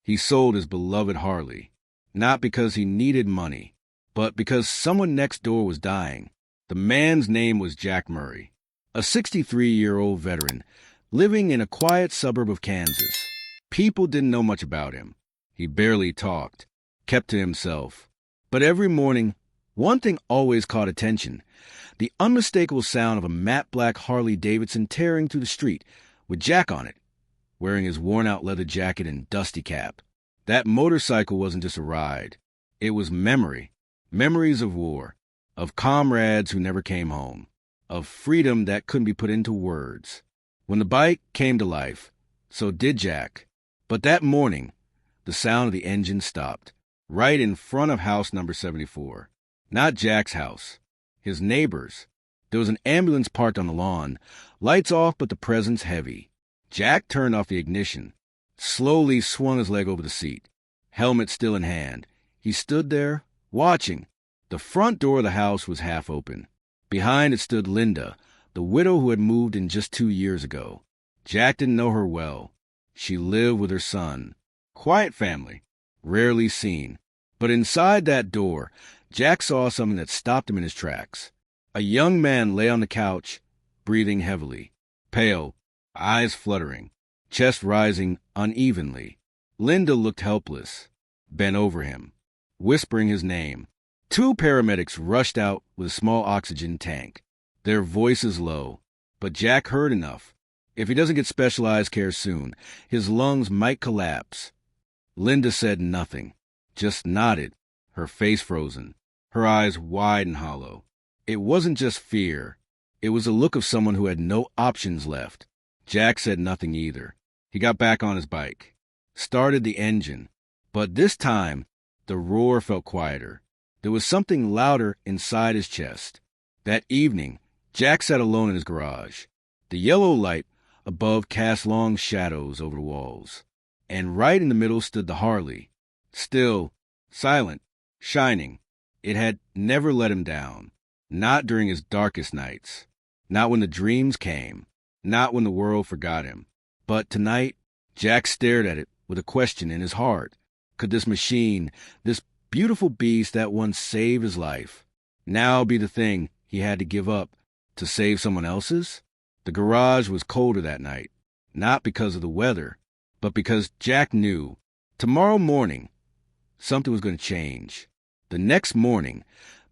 He sold his beloved Harley, not because he needed money, but because someone next door was dying. The man's name was Jack Murray, a 63-year-old veteran living in a quiet suburb of Kansas. People didn't know much about him. He barely talked, kept to himself. But every morning, one thing always caught attention: the unmistakable sound of a matte black Harley Davidson tearing through the street with Jack on it, wearing his worn-out leather jacket and dusty cap. That motorcycle wasn't just a ride. It was memory. Memories of war, of comrades who never came home, of freedom that couldn't be put into words. When the bike came to life, so did Jack. But that morning, the sound of the engine stopped, right in front of house number 74. Not Jack's house, his neighbor's. There was an ambulance parked on the lawn, lights off but the presence heavy. Jack turned off the ignition, slowly swung his leg over the seat, helmet still in hand. He stood there, watching. The front door of the house was half open. Behind it stood Linda, the widow who had moved in just 2 years ago. Jack didn't know her well. She lived with her son. Quiet family, rarely seen. But inside that door, Jack saw something that stopped him in his tracks. A young man lay on the couch, breathing heavily, pale, eyes fluttering, chest rising unevenly. Linda looked helpless, bent over him, whispering his name. 2 paramedics rushed out with a small oxygen tank, their voices low. But Jack heard enough. If he doesn't get specialized care soon, his lungs might collapse. Linda said nothing, just nodded, her face frozen, her eyes wide and hollow. It wasn't just fear. It was the look of someone who had no options left. Jack said nothing either. He got back on his bike, started the engine. But this time, the roar felt quieter. There was something louder inside his chest. That evening, Jack sat alone in his garage. The yellow light above cast long shadows over the walls. And right in the middle stood the Harley, still, silent, shining. It had never let him down. Not during his darkest nights. Not when the dreams came. Not when the world forgot him. But tonight, Jack stared at it with a question in his heart. Could this machine, this beautiful beast that once saved his life, now be the thing he had to give up to save someone else's? The garage was colder that night, not because of the weather, but because Jack knew tomorrow morning something was going to change. The next morning,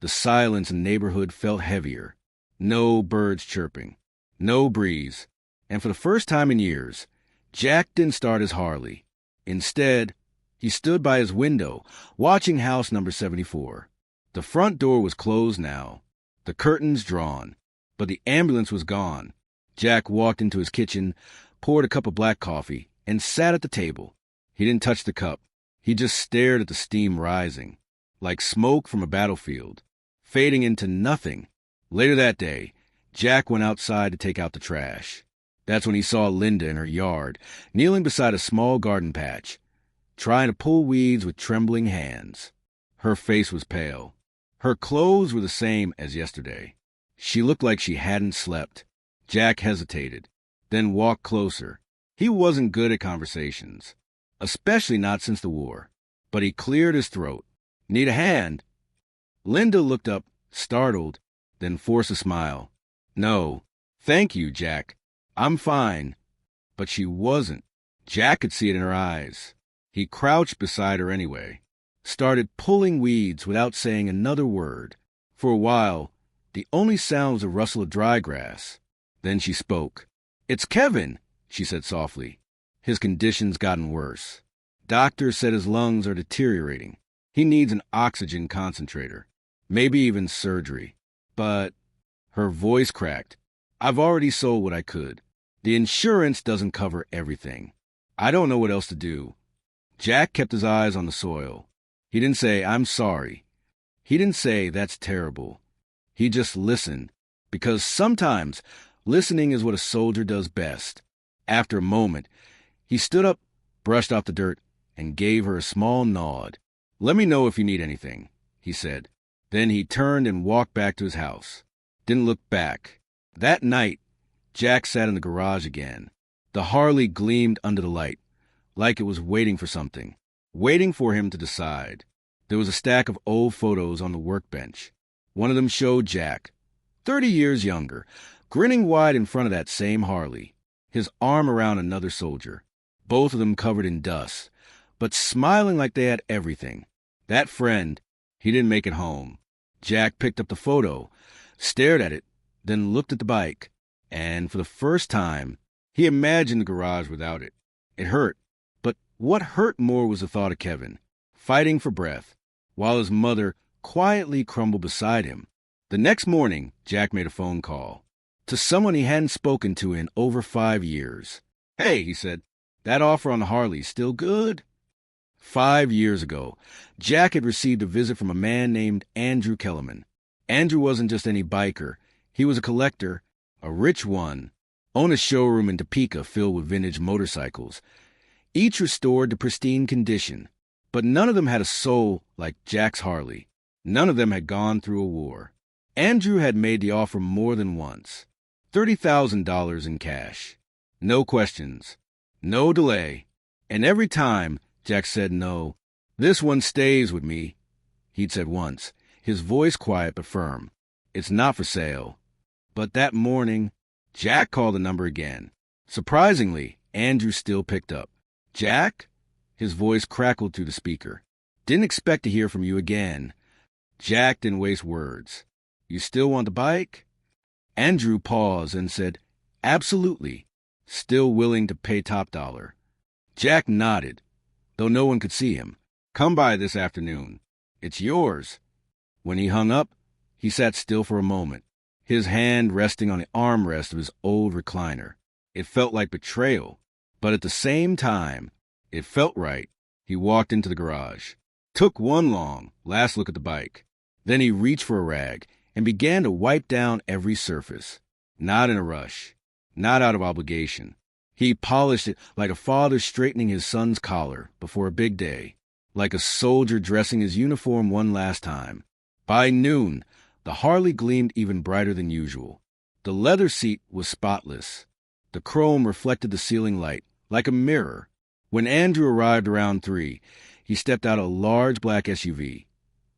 the silence in the neighborhood felt heavier. No birds chirping, no breeze, and for the first time in years, Jack didn't start his Harley. Instead, he stood by his window, watching house number 74. The front door was closed now, the curtains drawn, but the ambulance was gone. Jack walked into his kitchen, poured a cup of black coffee, and sat at the table. He didn't touch the cup. He just stared at the steam rising, like smoke from a battlefield, fading into nothing. Later that day, Jack went outside to take out the trash. That's when he saw Linda in her yard, kneeling beside a small garden patch, trying to pull weeds with trembling hands. Her face was pale. Her clothes were the same as yesterday. She looked like she hadn't slept. Jack hesitated, then walked closer. He wasn't good at conversations, especially not since the war. But he cleared his throat. "Need a hand?" Linda looked up, startled, then forced a smile. "No, thank you, Jack. I'm fine." But she wasn't. Jack could see it in her eyes. He crouched beside her anyway, started pulling weeds without saying another word. For a while, the only sound was the rustle of dry grass. Then she spoke. "It's Kevin," she said softly. "His condition's gotten worse. Doctors said his lungs are deteriorating. He needs an oxygen concentrator, maybe even surgery. But," her voice cracked, "I've already sold what I could. The insurance doesn't cover everything. I don't know what else to do." Jack kept his eyes on the soil. He didn't say, "I'm sorry." He didn't say, "That's terrible." He just listened, because sometimes listening is what a soldier does best. After a moment, he stood up, brushed off the dirt, and gave her a small nod. "Let me know if you need anything," he said. Then he turned and walked back to his house. Didn't look back. That night, Jack sat in the garage again. The Harley gleamed under the light, like it was waiting for something. waiting for him to decide. There was a stack of old photos on the workbench. One of them showed Jack, 30 years younger, grinning wide in front of that same Harley, his arm around another soldier, both of them covered in dust, but smiling like they had everything. That friend, he didn't make it home. Jack picked up the photo, stared at it, then looked at the bike, and for the first time, he imagined the garage without it. It hurt, but what hurt more was the thought of Kevin, fighting for breath, while his mother quietly crumbled beside him. The next morning, Jack made a phone call to someone he hadn't spoken to in over 5 years. "Hey," he said, "that offer on the Harley still good?" 5 years ago, Jack had received a visit from a man named Andrew Kellerman. Andrew wasn't just any biker. He was a collector, a rich one, owned a showroom in Topeka filled with vintage motorcycles, each restored to pristine condition. But none of them had a soul like Jack's Harley. None of them had gone through a war. Andrew had made the offer more than once. $30,000 in cash. No questions. No delay. And every time Jack said no, "This one stays with me," he'd said once, his voice quiet but firm, "It's not for sale." But that morning, Jack called the number again. Surprisingly, Andrew still picked up. "Jack?" His voice crackled through the speaker. "Didn't expect to hear from you again." Jack didn't waste words. "You still want the bike?" Andrew paused and said, "Absolutely," still willing to pay top dollar. Jack nodded, though no one could see him. "Come by this afternoon. It's yours." When he hung up, he sat still for a moment, his hand resting on the armrest of his old recliner. It felt like betrayal, but at the same time, it felt right. He walked into the garage, took one long, last look at the bike. Then he reached for a rag and began to wipe down every surface. Not in a rush, not out of obligation. He polished it like a father straightening his son's collar before a big day, like a soldier dressing his uniform one last time. By noon, the Harley gleamed even brighter than usual. The leather seat was spotless. The chrome reflected the ceiling light like a mirror. When Andrew arrived around 3, he stepped out of a large black SUV,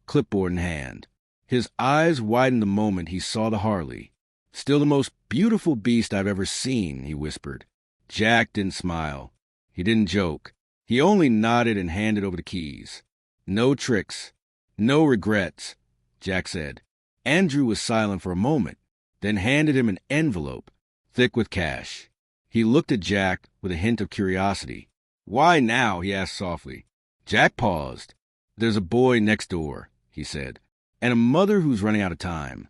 clipboard in hand. His eyes widened the moment he saw the Harley. "Still the most beautiful beast I've ever seen," he whispered. Jack didn't smile. He didn't joke. He only nodded and handed over the keys. "No tricks. No regrets," Jack said. Andrew was silent for a moment, then handed him an envelope, thick with cash. He looked at Jack with a hint of curiosity. "Why now?" he asked softly. Jack paused. "There's a boy next door," he said, "and a mother who's running out of time."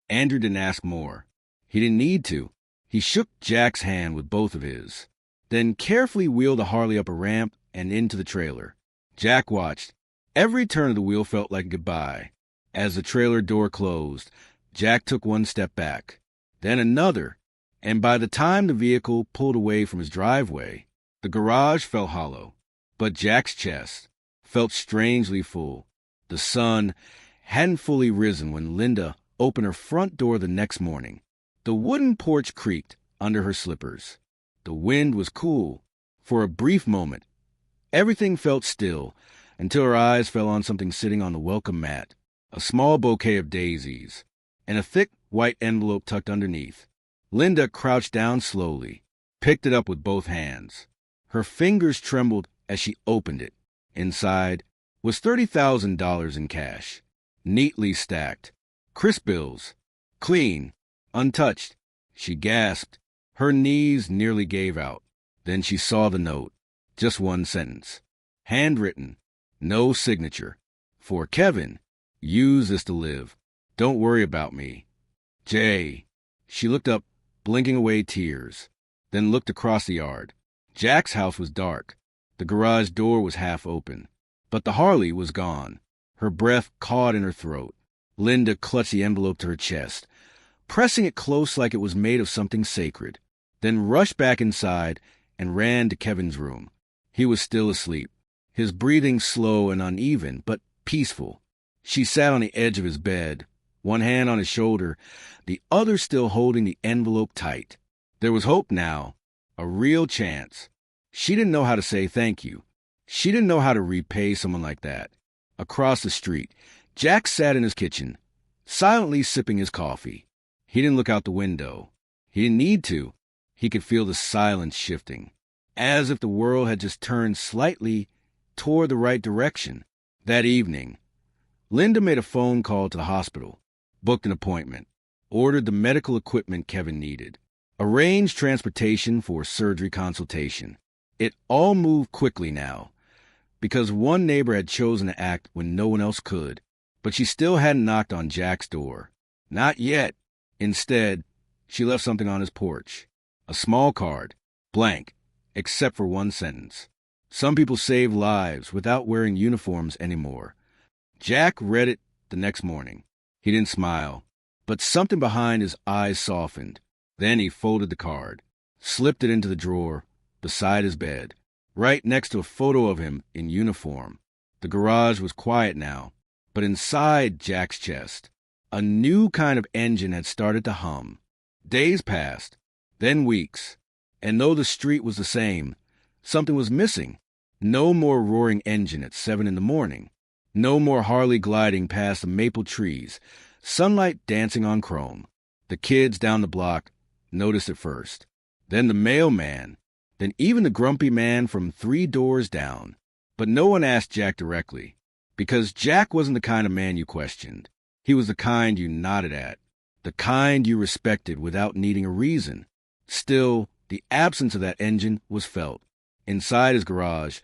Andrew didn't ask more. He didn't need to. He shook Jack's hand with both of his, then carefully wheeled the Harley up a ramp and into the trailer. Jack watched. Every turn of the wheel felt like a goodbye. As the trailer door closed, Jack took one step back, then another, and by the time the vehicle pulled away from his driveway, the garage felt hollow. But Jack's chest felt strangely full. The sun hadn't fully risen when Linda opened her front door the next morning. The wooden porch creaked under her slippers. The wind was cool. For a brief moment, everything felt still until her eyes fell on something sitting on the welcome mat, a small bouquet of daisies, and a thick white envelope tucked underneath. Linda crouched down slowly, picked it up with both hands. Her fingers trembled as she opened it. Inside was $30,000 in cash, neatly stacked. Crisp bills, clean, untouched. She gasped. Her knees nearly gave out. Then she saw the note. Just one sentence. Handwritten. No signature. "For Kevin. Use this to live. Don't worry about me. Jay." She looked up, blinking away tears, then looked across the yard. Jack's house was dark. The garage door was half open. But the Harley was gone. Her breath caught in her throat. Linda clutched the envelope to her chest, pressing it close like it was made of something sacred, then rushed back inside and ran to Kevin's room. He was still asleep, his breathing slow and uneven, but peaceful. She sat on the edge of his bed, one hand on his shoulder, the other still holding the envelope tight. There was hope now, a real chance. She didn't know how to say thank you. She didn't know how to repay someone like that. Across the street, Jack sat in his kitchen, silently sipping his coffee. He didn't look out the window. He didn't need to. He could feel the silence shifting, as if the world had just turned slightly toward the right direction. That evening, Linda made a phone call to the hospital, booked an appointment, ordered the medical equipment Kevin needed, arranged transportation for a surgery consultation. It all moved quickly now, because one neighbor had chosen to act when no one else could, but she still hadn't knocked on Jack's door. Not yet. Instead, she left something on his porch. A small card, blank, except for one sentence. Some people save lives without wearing uniforms anymore. Jack read it the next morning. He didn't smile, but something behind his eyes softened. Then he folded the card, slipped it into the drawer beside his bed, right next to a photo of him in uniform. The garage was quiet now, but inside Jack's chest, a new kind of engine had started to hum. Days passed, then weeks, and though the street was the same, something was missing. No more roaring engine at 7 a.m. No more Harley gliding past the maple trees, sunlight dancing on chrome. The kids down the block noticed it first, then the mailman, then even the grumpy man from 3 doors down. But no one asked Jack directly, because Jack wasn't the kind of man you questioned. He was the kind you nodded at, the kind you respected without needing a reason. Still, the absence of that engine was felt. Inside his garage,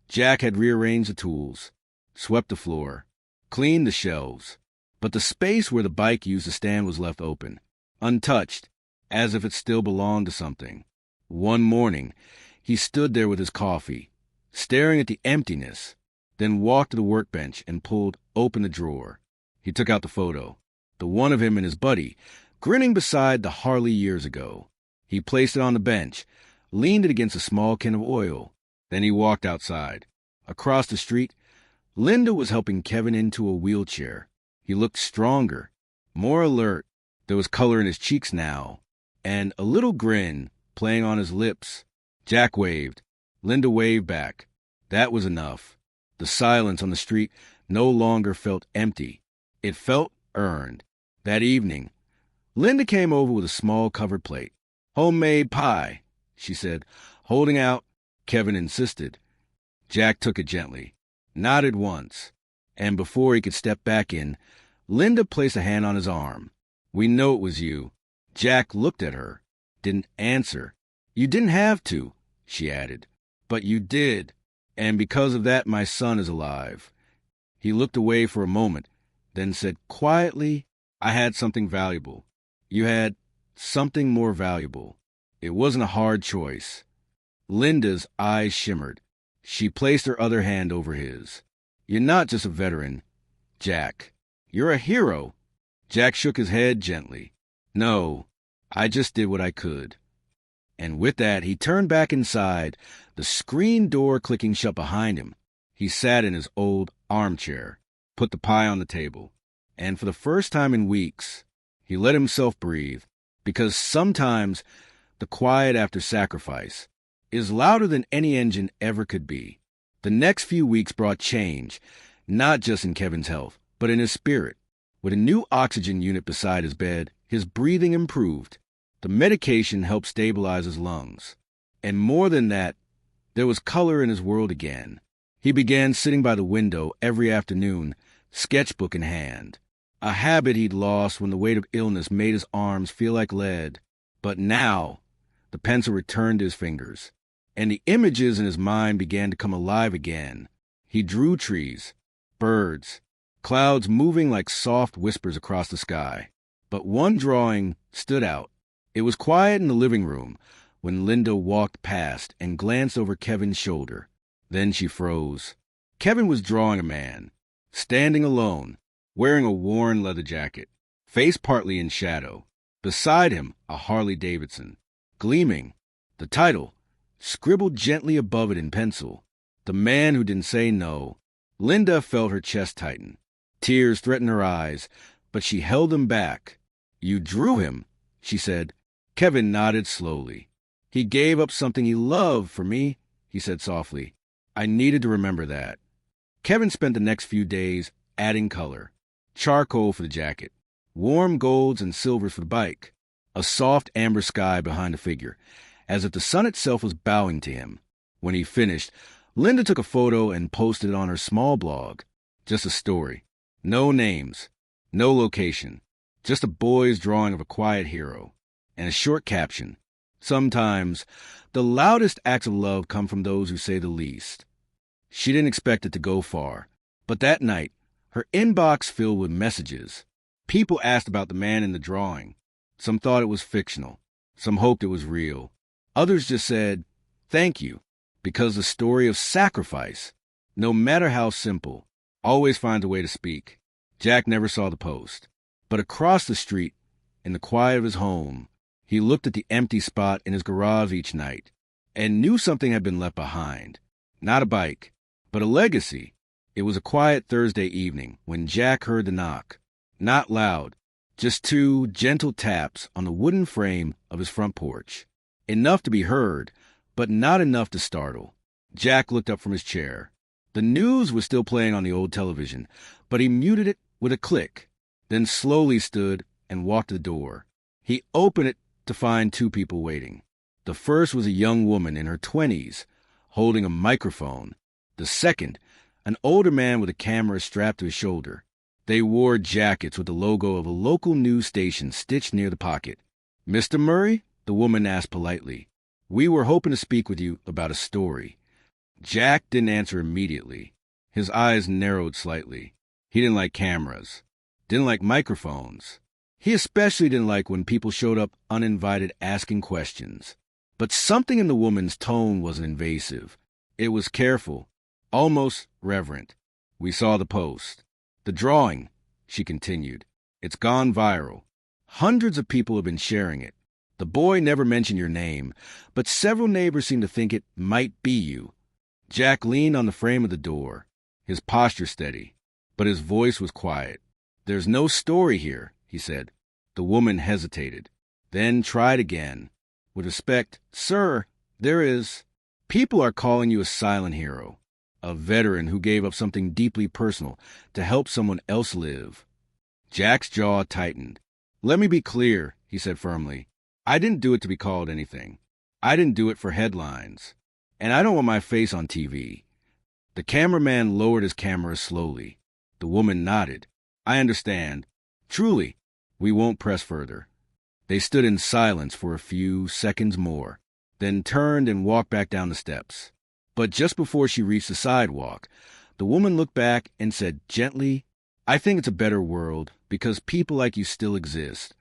Jack had rearranged the tools, swept the floor, cleaned the shelves, but the space where the bike used to stand was left open, untouched, as if it still belonged to something. One morning, he stood there with his coffee, staring at the emptiness, then walked to the workbench and pulled open the drawer. He took out the photo, the one of him and his buddy, grinning beside the Harley years ago. He placed it on the bench, leaned it against a small can of oil. Then he walked outside. Across the street, Linda was helping Kevin into a wheelchair. He looked stronger, more alert. There was color in his cheeks now, and a little grin playing on his lips. Jack waved. Linda waved back. That was enough. The silence on the street no longer felt empty. It felt earned. That evening, Linda came over with a small covered plate. "Homemade pie," she said, holding out. Kevin insisted. Jack took it gently, nodded once, and before he could step back in, Linda placed a hand on his arm. "We know it was you." Jack looked at her, didn't answer. "You didn't have to," she added, "but you did, and because of that my son is alive." He looked away for a moment, then said quietly, "I had something valuable. You had something more valuable. It wasn't a hard choice." Linda's eyes shimmered. She placed her other hand over his. "You're not just a veteran, Jack. You're a hero." Jack shook his head gently. "No, I just did what I could." And with that, he turned back inside, the screen door clicking shut behind him. He sat in his old armchair, put the pie on the table, and for the first time in weeks, he let himself breathe, because sometimes the quiet after sacrifice is louder than any engine ever could be. The next few weeks brought change, not just in Kevin's health, but in his spirit. With a new oxygen unit beside his bed, his breathing improved. The medication helped stabilize his lungs. And more than that, there was color in his world again. He began sitting by the window every afternoon, sketchbook in hand, a habit he'd lost when the weight of illness made his arms feel like lead. But now, the pencil returned to his fingers, and the images in his mind began to come alive again. He drew trees, birds, clouds moving like soft whispers across the sky. But one drawing stood out. It was quiet in the living room when Linda walked past and glanced over Kevin's shoulder. Then she froze. Kevin was drawing a man, standing alone, wearing a worn leather jacket, face partly in shadow. Beside him, a Harley Davidson, gleaming. The title, scribbled gently above it in pencil, "The Man Who Didn't Say No." Linda felt her chest tighten. Tears threatened her eyes, but she held them back. "You drew him," she said. Kevin nodded slowly. "He gave up something he loved for me," he said softly. I needed to remember that. Kevin spent the next few days adding color. Charcoal for the jacket, warm golds and silvers for the bike, a soft amber sky behind the figure, as if the sun itself was bowing to him. When he finished, Linda took a photo and posted it on her small blog. Just a story. No names, no location, just a boy's drawing of a quiet hero, and a short caption. Sometimes, the loudest acts of love come from those who say the least. She didn't expect it to go far, but that night, her inbox filled with messages. People asked about the man in the drawing. Some thought it was fictional. Some hoped it was real. Others just said, "Thank you," because the story of sacrifice, no matter how simple, always finds a way to speak. Jack never saw the post. But across the street, in the quiet of his home, he looked at the empty spot in his garage each night and knew something had been left behind. Not a bike, but a legacy. It was a quiet Thursday evening when Jack heard the knock. Not loud, just two gentle taps on the wooden frame of his front porch. Enough to be heard, but not enough to startle. Jack looked up from his chair. The news was still playing on the old television, but he muted it with a click, then slowly stood and walked to the door. He opened it to find two people waiting. The first was a young woman in her 20s, holding a microphone. The second, an older man with a camera strapped to his shoulder. They wore jackets with the logo of a local news station stitched near the pocket. "Mr. Murray?" the woman asked politely. "We were hoping to speak with you about a story." Jack didn't answer immediately. His eyes narrowed slightly. He didn't like cameras. Didn't like microphones. He especially didn't like when people showed up uninvited asking questions. But something in the woman's tone wasn't invasive. It was careful, almost reverent. "We saw the post. The drawing," she continued. "It's gone viral. Hundreds of people have been sharing it. The boy never mentioned your name, but several neighbors seem to think it might be you." Jack leaned on the frame of the door, his posture steady, but his voice was quiet. "There's no story here," he said. The woman hesitated, then tried again. With respect, "Sir, there is. People are calling you a silent hero, a veteran who gave up something deeply personal to help someone else live." Jack's jaw tightened. "Let me be clear," he said firmly. "I didn't do it to be called anything. I didn't do it for headlines. And I don't want my face on TV." The cameraman lowered his camera slowly. The woman nodded. "I understand. Truly, we won't press further." They stood in silence for a few seconds more, then turned and walked back down the steps. But just before she reached the sidewalk, the woman looked back and said gently, "I think it's a better world because people like you still exist."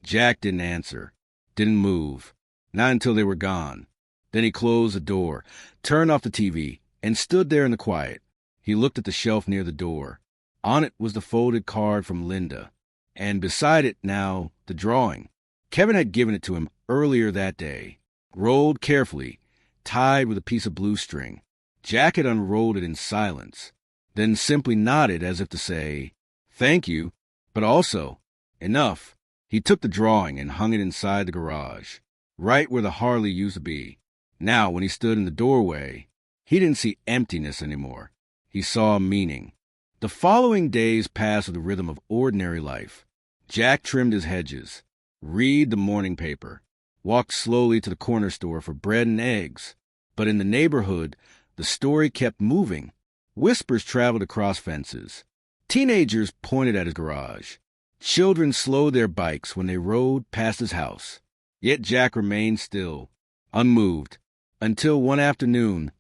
Jack didn't answer, didn't move, not until they were gone. Then he closed the door, turned off the TV, and stood there in the quiet. He looked at the shelf near the door. On it was the folded card from Linda, and beside it now the drawing. Kevin had given it to him earlier that day, rolled carefully, tied with a piece of blue string. Jack had unrolled it in silence, then simply nodded as if to say, "Thank you, but also, enough." He took the drawing and hung it inside the garage, right where the Harley used to be. Now, when he stood in the doorway, he didn't see emptiness anymore. He saw meaning. The following days passed with the rhythm of ordinary life. Jack trimmed his hedges, read the morning paper, walked slowly to the corner store for bread and eggs. But in the neighborhood, the story kept moving. Whispers traveled across fences. Teenagers pointed at his garage. Children slowed their bikes when they rode past his house. Yet Jack remained still, unmoved, until one afternoon,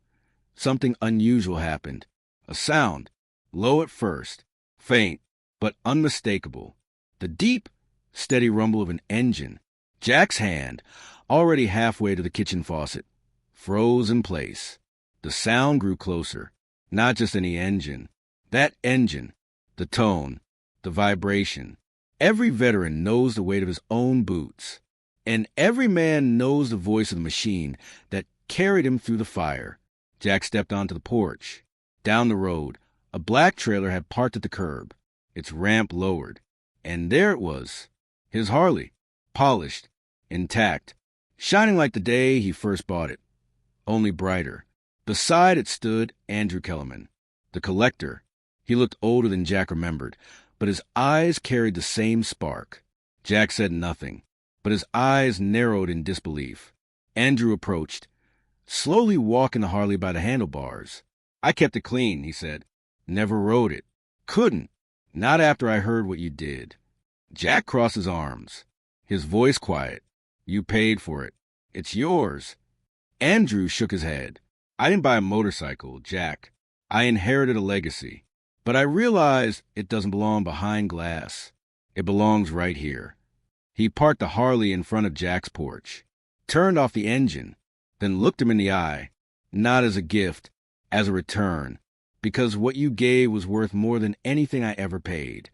something unusual happened. A sound, low at first, faint, but unmistakable. The deep, steady rumble of an engine. Jack's hand, already halfway to the kitchen faucet, froze in place. The sound grew closer. Not just any engine. That engine, the tone, the vibration. Every veteran knows the weight of his own boots. And every man knows the voice of the machine that carried him through the fire. Jack stepped onto the porch. Down the road, a black trailer had parked at the curb, its ramp lowered. And there it was, his Harley, polished, intact, shining like the day he first bought it, only brighter. Beside it stood Andrew Kellerman, the collector. He looked older than Jack remembered, but his eyes carried the same spark. Jack said nothing, but his eyes narrowed in disbelief. Andrew approached, slowly walking the Harley by the handlebars. "I kept it clean," he said. "Never rode it. Couldn't. Not after I heard what you did." Jack crossed his arms, his voice quiet. "You paid for it. It's yours." Andrew shook his head. "I didn't buy a motorcycle, Jack. I inherited a legacy. But I realized it doesn't belong behind glass. It belongs right here." He parked the Harley in front of Jack's porch, turned off the engine, then looked him in the eye, not as a gift, as a return, because what you gave was worth more than anything I ever paid.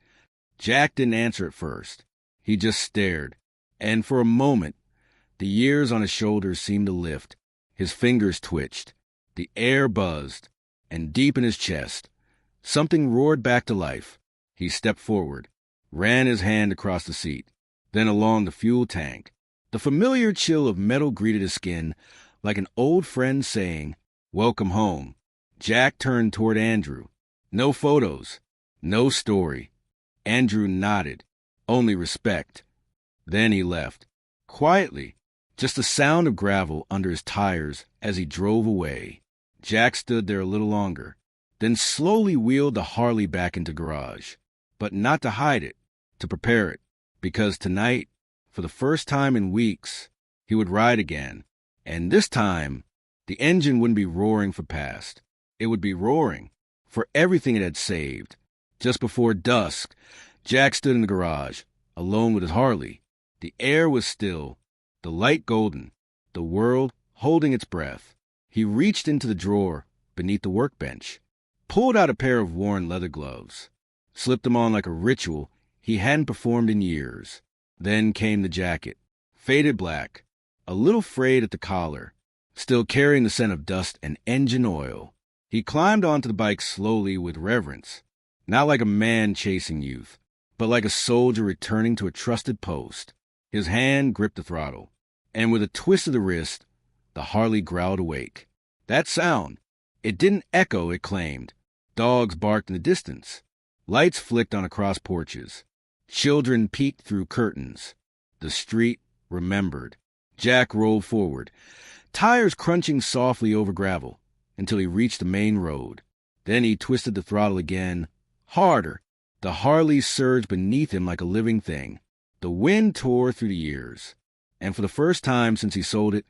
Jack didn't answer at first. He just stared, and for a moment, the years on his shoulders seemed to lift. His fingers twitched, the air buzzed, and deep in his chest, something roared back to life. He stepped forward, ran his hand across the seat, then along the fuel tank. The familiar chill of metal greeted his skin, like an old friend saying, "Welcome home." Jack turned toward Andrew. No photos, no story. Andrew nodded, only respect. Then he left, quietly, just the sound of gravel under his tires as he drove away. Jack stood there a little longer, then slowly wheeled the Harley back into garage, but not to hide it, to prepare it, because tonight, for the first time in weeks, he would ride again, and this time, the engine wouldn't be roaring for past. It would be roaring for everything it had saved. Just before dusk, Jack stood in the garage, alone with his Harley. The air was still, the light golden, the world holding its breath. He reached into the drawer beneath the workbench, pulled out a pair of worn leather gloves, slipped them on like a ritual he hadn't performed in years. Then came the jacket, faded black, a little frayed at the collar, still carrying the scent of dust and engine oil. He climbed onto the bike slowly with reverence, not like a man chasing youth, but like a soldier returning to a trusted post. His hand gripped the throttle, and with a twist of the wrist, the Harley growled awake. That sound, it didn't echo, it claimed. Dogs barked in the distance. Lights flicked on across porches. Children peeked through curtains. The street remembered. Jack rolled forward, tires crunching softly over gravel, until he reached the main road. Then he twisted the throttle again, harder. The Harley surged beneath him like a living thing. The wind tore through the ears, and for the first time since he sold it,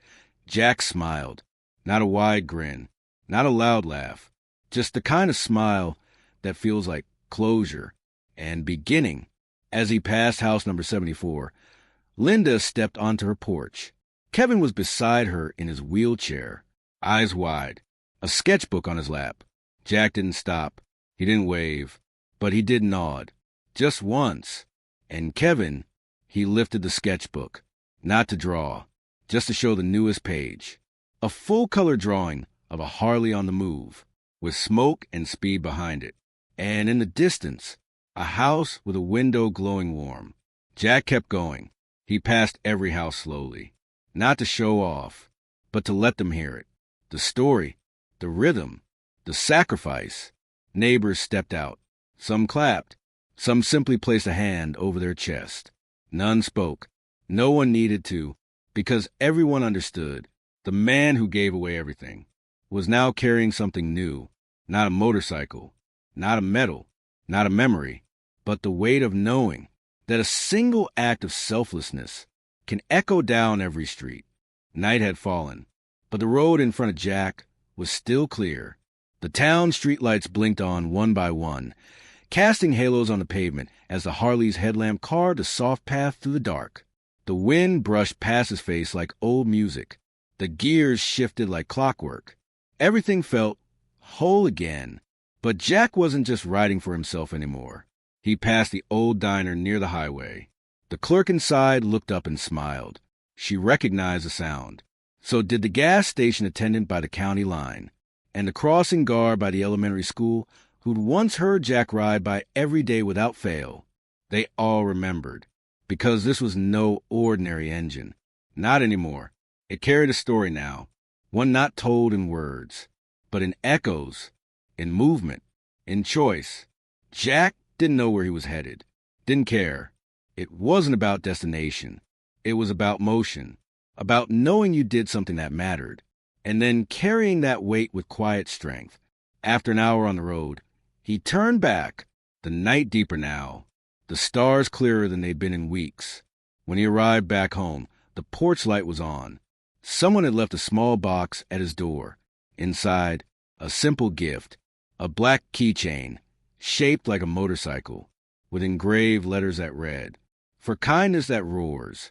Jack smiled. Not a wide grin, not a loud laugh, just the kind of smile that feels like closure and beginning. As he passed house number 74, Linda stepped onto her porch. Kevin was beside her in his wheelchair, eyes wide, a sketchbook on his lap. Jack didn't stop. He didn't wave, but he did nod, just once. And Kevin, he lifted the sketchbook, not to draw, just to show the newest page. A full-color drawing of a Harley on the move, with smoke and speed behind it. And in the distance, a house with a window glowing warm. Jack kept going. He passed every house slowly, not to show off, but to let them hear it. The story, the rhythm, the sacrifice. Neighbors stepped out. Some clapped. Some simply placed a hand over their chest. None spoke. No one needed to, because everyone understood. The man who gave away everything was now carrying something new, not a motorcycle, not a medal, not a memory, but the weight of knowing that a single act of selflessness can echo down every street. Night had fallen, but the road in front of Jack was still clear. The town streetlights blinked on one by one, casting halos on the pavement as the Harley's headlamp carved a soft path through the dark. The wind brushed past his face like old music. The gears shifted like clockwork. Everything felt whole again. But Jack wasn't just riding for himself anymore. He passed the old diner near the highway. The clerk inside looked up and smiled. She recognized the sound. So did the gas station attendant by the county line, and the crossing guard by the elementary school who'd once heard Jack ride by every day without fail. They all remembered, because this was no ordinary engine. Not anymore. It carried a story now, one not told in words. but in echoes, in movement, in choice. Jack didn't know where he was headed, didn't care. It wasn't about destination. It was about motion, about knowing you did something that mattered, and then carrying that weight with quiet strength. After an hour on the road, he turned back, the night deeper now, the stars clearer than they'd been in weeks. When he arrived back home, the porch light was on. Someone had left a small box at his door. Inside, a simple gift, a black keychain, shaped like a motorcycle, with engraved letters that read, "For kindness that roars."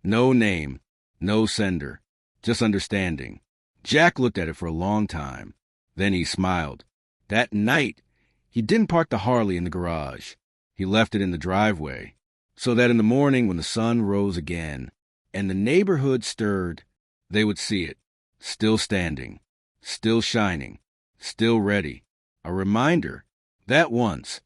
No name, no sender, just understanding. Jack looked at it for a long time. Then he smiled. That night, he didn't park the Harley in the garage. He left it in the driveway, so that in the morning when the sun rose again and the neighborhood stirred, they would see it, still standing, still shining, still ready. A reminder that once,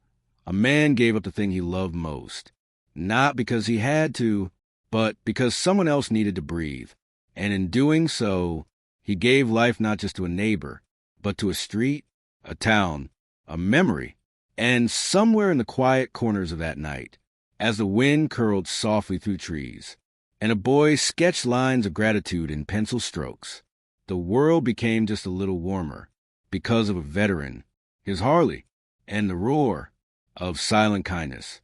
a man gave up the thing he loved most, not because he had to, but because someone else needed to breathe. And in doing so, he gave life not just to a neighbor, but to a street, a town, a memory. And somewhere in the quiet corners of that night, as the wind curled softly through trees, and a boy sketched lines of gratitude in pencil strokes, the world became just a little warmer because of a veteran, his Harley, and the roar of silent kindness.